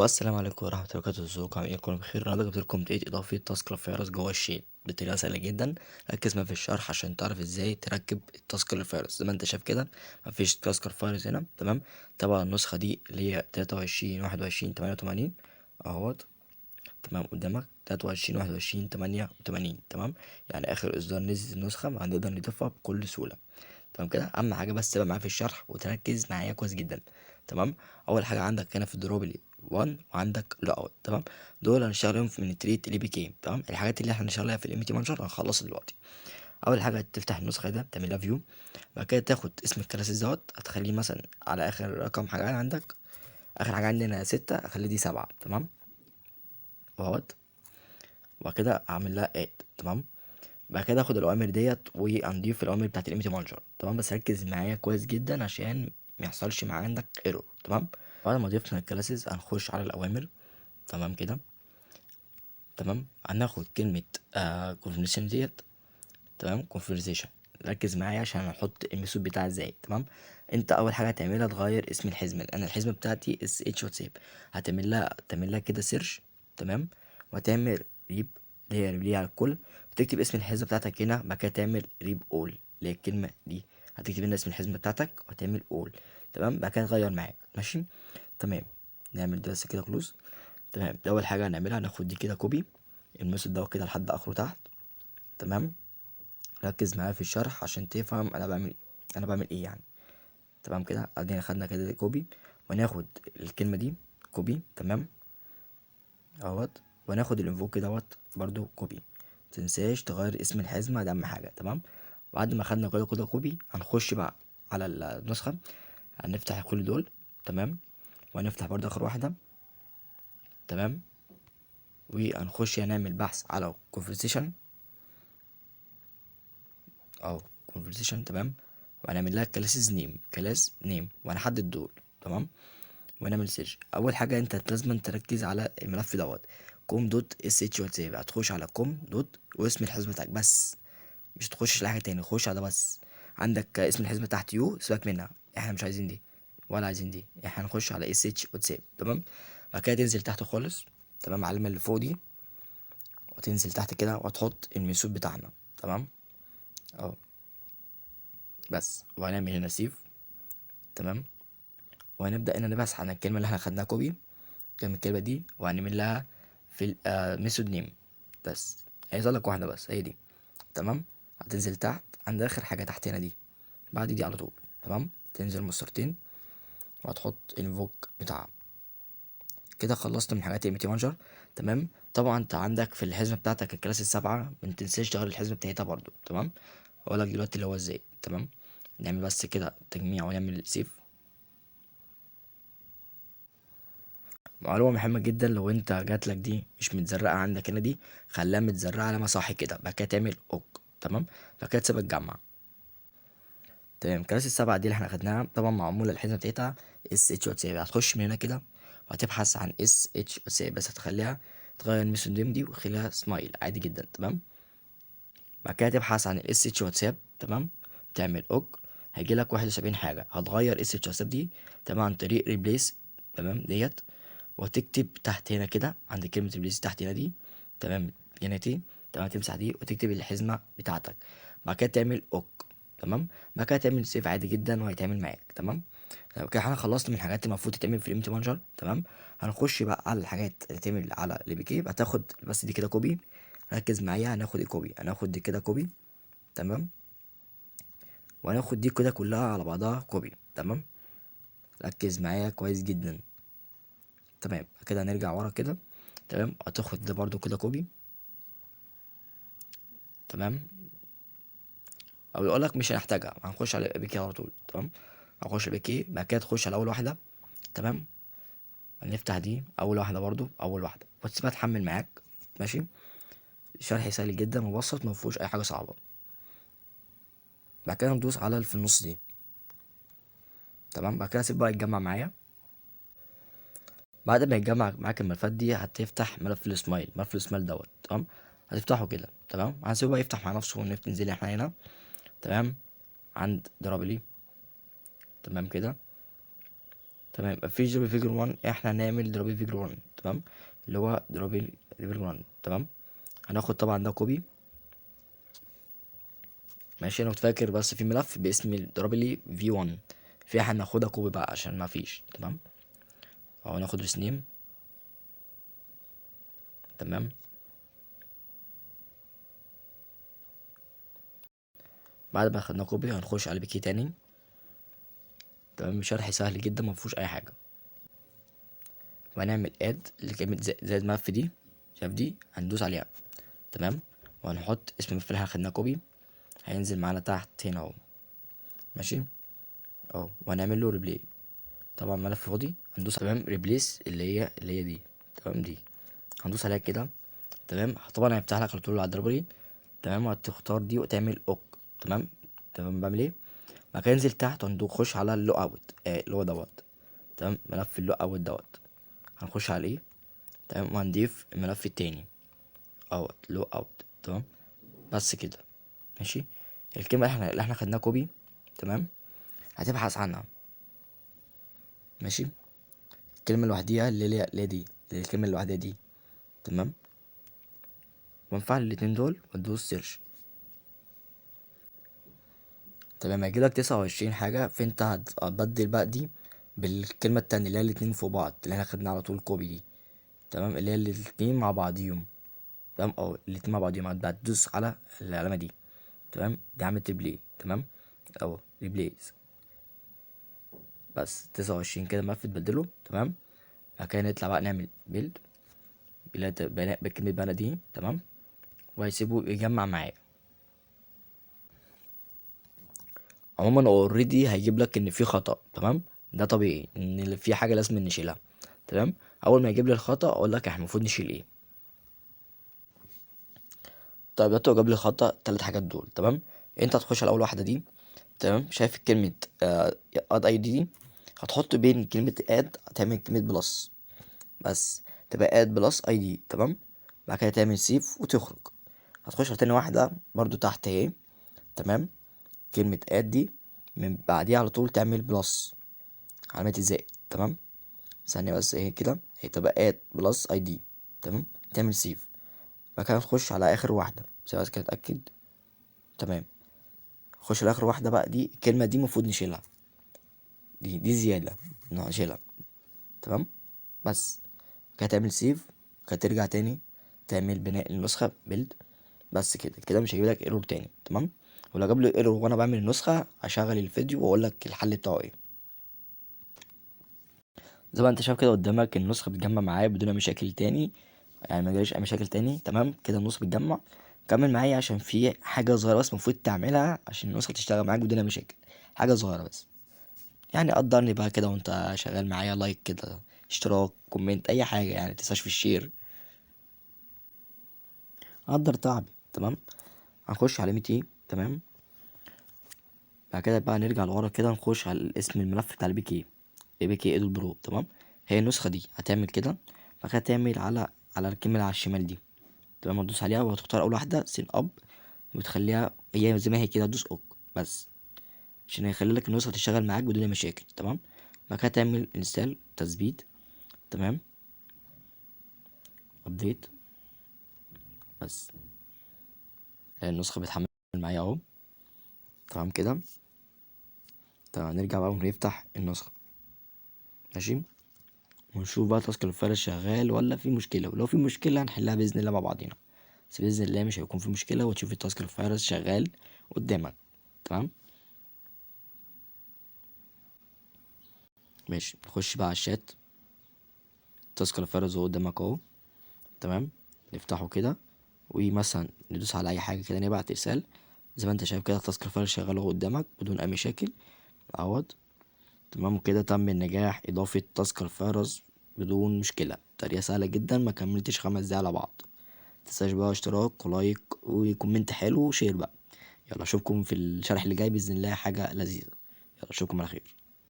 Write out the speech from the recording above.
والسلام عليكم ورحمة الله وبركاته. ازيكم عاملين ايه؟ كلكم بخير. النهارده جبت لكم طريقة إضافة تاسك للفيروس جوه الشيت بطريقة سهلة جدا. ركز معايا في الشرح عشان تعرف ازاي تركب التاسك للفيروس. زي ما انت شايف كده مفيش تاسك للفيروس هنا، تمام. طبعا النسخة دي اللي هي 23 21 88 اهوت، تمام. قدامك 23 21 88، تمام. يعني آخر إصدار نزل النسخة هنقدر نضيفها بكل سهولة، تمام كده. اهم حاجه بس تبقى معايا في الشرح وتركز معايا كويس جدا، تمام. اول حاجه عندك هنا في الدروبلي 1 وعندك لا اوت، تمام. دول هنشتغلهم من التريت اللي بي كي، تمام. الحاجات اللي احنا هنشتغلها في الام تي مانجر هنخلصها دلوقتي. اول حاجه تفتح النسخه ده تعملها فيو، بعد كده تاخد اسم الكلاسز دوت هتخليه مثلا على اخر رقم حاجه عندك. اخر حاجه عندنا 6، اخلي دي 7، تمام. واهوت، وبعد كده اعمل لها اد، تمام. بعد كده اخد الاوامر ديت وانضيف الاوامر بتاعت الامتي مانجر، تمام. بس ركز معايا كويس جدا عشان ما يحصلش معاك عندك ايرور، تمام. بعد ما ضفنا الكلاسز هنخش على الاوامر، تمام كده، تمام. هناخد كلمه كونفرزيشن ديت، تمام. كونفرزيشن، ركز معايا عشان هنحط الميثود بتاعها ازاي، تمام. انت اول حاجه هتعملها تغير اسم الحزمه. انا الحزمه بتاعتي اس اتش واتساب، تعمل لها كده سيرش، تمام. وهتعمل ريب اللي هي ريبلي على الكل، وتكتب اسم الحزمه بتاعتك هنا. بعد كده تعمل ريب اول اللي هي الكلمه دي، هتكتب هنا اسم الحزمه بتاعتك وهتعمل اول، تمام. بعد كده تغير معاك، ماشي، تمام. نعمل ده بس كده كلوز، تمام. ده اول حاجه هنعملها، هناخد دي كده كوبي الميثود ده كده لحد اخره تحت، تمام. ركز معايا في الشرح عشان تفهم انا بعمل ايه يعني، تمام كده. ادينا خدنا كده كوبي، وناخد الكلمه دي كوبي، تمام اهوت. وناخد الانفوك دوت برضو كوبي. متنساش تغير اسم الحزمه، ده اهم حاجه، تمام. بعد ما خدنا كده كوبي هنخش بقى على النسخه، هنفتح كل دول، تمام. وهنفتح برضو اخر واحده، تمام. وهنخش هنعمل بحث على conversation او conversation، تمام. وهنعمل لها كلاس نيم وهنحدد دول، تمام. ونعمل سيرش. اول حاجه انت لازم تركز على الملف دوت كوم دوت اس اتش واتساب. هتخش على كوم دوت واسم الحزب بتاعك بس، مش تخش لحاجه تاني، خش على بس. عندك اسم الحزب تحت يو، سيبك منها، احنا مش عايزين دي ولا عايزين دي، احنا هنخش على اس اتش واتساب، تمام. بعد كده تنزل تحت خالص، تمام، على اللي فوق دي، وتنزل تحت كده وتحط الميثود بتاعنا، تمام، اهو. بس وهنعمل هنا سيف، تمام. وهنبدا هنا نبحث عن الكلمه اللي احنا خدناها كوبي، الكلمة دي، وهنعمل لها في الميثود نيم بس. هيظهر لك واحدة بس هي دي، تمام. هتنزل تحت عند آخر حاجة تحت هنا دي، بعد دي على طول، تمام. تنزل مسطرتين وهتحط الفوك بتاعها. كده خلصت من حاجات الميتي مانجر، تمام. طبعا انت عندك في الحزمة بتاعتك الكلاس السبعة متنساش تغير الحزمة بتاعتها برضو، تمام. هقولك دلوقتي اللي هو ازاي، تمام. نعمل بس كده تجميع ونعمل سيف. معلومة مهمة جدا، لو انت جاتلك دي مش متزرقة عندك هنا دي، خليها متزرقة علامة صح كده، بعد كده تعمل اوك، تمام. بعد كده تسيبها تجمع، تمام. كلاس السبعة دي اللي احنا خدناها طبعا معمولة الحزمة بتاعتها اس اتش واتساب. هتخش من هنا كده وهتبحث عن اس اتش واتساب، بس هتخليها تغير الميثود نيم دي وتخليها سمايل عادي جدا، تمام. بعد كده تبحث عن الاس اتش واتساب، تمام. تعمل اوك، هيجيلك 71 حاجة. هتغير اس اتش واتساب دي، تمام، عن طريق ريبليس، تمام ديت. وتكتب تحت هنا كده عند كلمة ريبليس تحت هنا دي، تمام، هنا دي، تمام. تمسح دي وتكتب الحزمة بتاعتك. بعد كده تعمل اوك، تمام. بعد كده تعمل سيف عادي جدا وهيتعمل معاك، تمام. طب كده احنا خلصنا من الحاجات اللي المفروض تتعمل في الامتي مانجر، تمام. هنخش بقى على الحاجات اللي تعمل على اللي كي. هتاخد بس دي كده كوبي، ركز معايا. هناخد الكوبي، هناخد دي كده كوبي، تمام. وهناخد دي كده كلها على بعضها كوبي، تمام. ركز معايا كويس جدا، تمام. كده هنرجع ورا كده، تمام. هتاخد ده برضو كده كوبي، تمام. او يقول لك مش هنحتاجها، هنخش على بي كي على طول، تمام. هنخش بي كي، بعد كده تخش على اول واحده، تمام. هنفتح دي اول واحده برضو، اول واحده وتسيبها تحمل معاك، ماشي. شرح سهل جدا مبسط، ما فيهوش اي حاجه صعبه. بعد كده ندوس على اللي في النص دي، تمام. بعد كده سيب بقى يتجمع معايا. بعد ما يتجمع معاك الملفات دي هتفتح ملف السمايل دوت، تمام. هتفتحه كده، تمام. هنسيبه بقى يفتح مع نفسه وننزل احنا هنا، تمام. عند درابلي، تمام كده. تمام. مفيش دروبي فيجر 1، احنا هنعمل دروبي فيجر 1. تمام، اللي هو دروبي فيجر 1. تمام، هناخد طبعا ده كوبي. ماشي، انا كنت فاكر بس في ملف باسم دروبلي في 1، في هناخدها كوبي بقى عشان ما فيش. تمام، اهو ناخد رسنيم. تمام، بعد ما خدنا كوبي هنخش على بيكي تاني. تمام، شرح سهل جدا مفيهوش اي حاجه. وهنعمل اد لكلمه زائد ملف دي، شايف دي، هندوس عليها. تمام، وهنحط اسم الملف اللي احنا خدناه كوبي، هينزل معانا تحت هنا اهو. ماشي اهو، وهنعمل له ريبلاي. طبعا ملف فاضي هندوس. تمام، ريبليس اللي هي دي. تمام، دي هندوس عليها كده. تمام، طبعا هيفتح لك على طول على الدربري. تمام، وهتختار دي وتعمل اوك. تمام. تمام، بعمل ايه؟ بعد كده انزل تحت وهنخش على اللوك اوت، اللي هو دوت. تمام، ملف اللوك اوت دوت هنخش عليه. تمام، وهنضيف الملف التاني اوت لوك اوت. تمام، بس كده. ماشي، الكلمة اللي احنا خدناها كوبي. تمام، هتبحث عنها. ماشي، الكلمة لوحديها اللي هي دي، اللي هي الكلمة لوحديها دي. تمام، وانفعل الاتنين دول وتدوس سيرش. تمام، هيجيلك 29 حاجة، فانت هتبدل بقى دي بالكلمة التانية اللي هي الاتنين فوق بعض، اللي احنا خدناها على طول كوبي دي. تمام، اللي هي الاتنين مع بعضيهم. تمام، او الاتنين مع بعضيهم هتدوس على العلامة دي. تمام، دي عملت ريبلاي. تمام، او ريبلايز. بس 29 كده ملف تبدله. تمام، بعد كده نطلع بقى نعمل بيلد بكلمة بنا دي. تمام، وهيسيبه يجمع معايا. عموما هو اوريدي هيجيب لك ان في خطأ. تمام، ده طبيعي ان في حاجة لازم نشيلها. تمام، اول ما يجيب لي الخطأ اقول لك احنا المفروض نشيل ايه. طيب دلوقتي هو جاب لي الخطأ 3 حاجات دول. تمام، انت هتخش على اول واحدة دي. تمام، شايف كلمة اد اي دي، هتحط بين كلمة اد هتعمل كلمة بلس، بس تبقى اد بلس اي دي. تمام، بعد كده تعمل سيف وتخرج. هتخش على تاني واحدة برضو تحت اهي. تمام، كلمة اد دي من بعديها على طول تعمل بلس، علامة الزائد. تمام، ثانية بس اهي كده، هي تبقى اد بلس اي دي. تمام، تعمل سيف. بعد كده نخش على اخر واحدة بس كده اتأكد. تمام، خش على اخر واحدة بقى، دي الكلمة دي المفروض نشيلها، دي زيادة نشيلها. تمام، بس كده تعمل سيف. كده ترجع تاني تعمل بناء النسخة بيلد. بس كده كده مش هيجيلك ايرور تاني. تمام، ولو جاب لي ايرور وانا بعمل النسخة هشغل الفيديو واقول لك الحل بتاعه ايه. زي ما انت شايف كده قدامك النسخة بتجمع معايا بدون مشاكل تاني، يعني ما جاليش اي مشاكل تاني. تمام، كده النسخة بتجمع. كمل معايا عشان في حاجة صغيرة بس المفروض تعملها عشان النسخة تشتغل معاك بدون مشاكل. حاجة صغيرة بس، يعني قدرني بقى كده وانت شغال معايا، لايك كده، اشتراك، كومنت، اي حاجة يعني، متنساش في الشير. قدر تعبي. تمام، هنخش على ايه. تمام، بعد كده بقى نرجع لورا كده نخش على اسم الملف بتاع البي كي، البي كي ايدو برو. تمام، هي النسخة دي هتعمل كده. بعد كده تعمل على الكلمة اللي على الشمال دي. تمام، هتدوس عليها وهتختار اول واحدة سين اب، وتخليها هي زي ما هي كده، تدوس اوك بس عشان هيخلي لك النسخة تشتغل معاك بدون مشاكل. تمام، بعد كده تعمل انستال تثبيت. تمام، ابديت. بس النسخة بتحمل معايا اهو. تمام كده. تمام، نرجع بقى ونفتح النسخة. ماشي، ونشوف بقى تاسك الفارس شغال ولا في مشكلة، ولو في مشكلة هنحلها بإذن الله مع بعضينا. بس بإذن الله مش هيكون في مشكلة، وتشوف التاسك الفارس شغال قدامك. تمام، ماشي، نخش بقى على الشات. التاسك الفارس هو قدامك اهو. تمام، نفتحه كده ومثلا ندوس على أي حاجة كده نبعت رسالة. زي ما انت شايف كده التاسك الفارس شغال اهو قدامك بدون أي مشاكل. اهوت. تمام، وكده تم النجاح إضافة تاسك الفارس بدون مشكلة. طريقة سهلة جدا، ما كملتش 5 دقايق على بعض. متنساش بقى اشتراك ولايك وكومنت حلو وشير بقى. يلا اشوفكم في الشرح اللي جاي باذن الله، حاجه لذيذه. يلا اشوفكم على خير.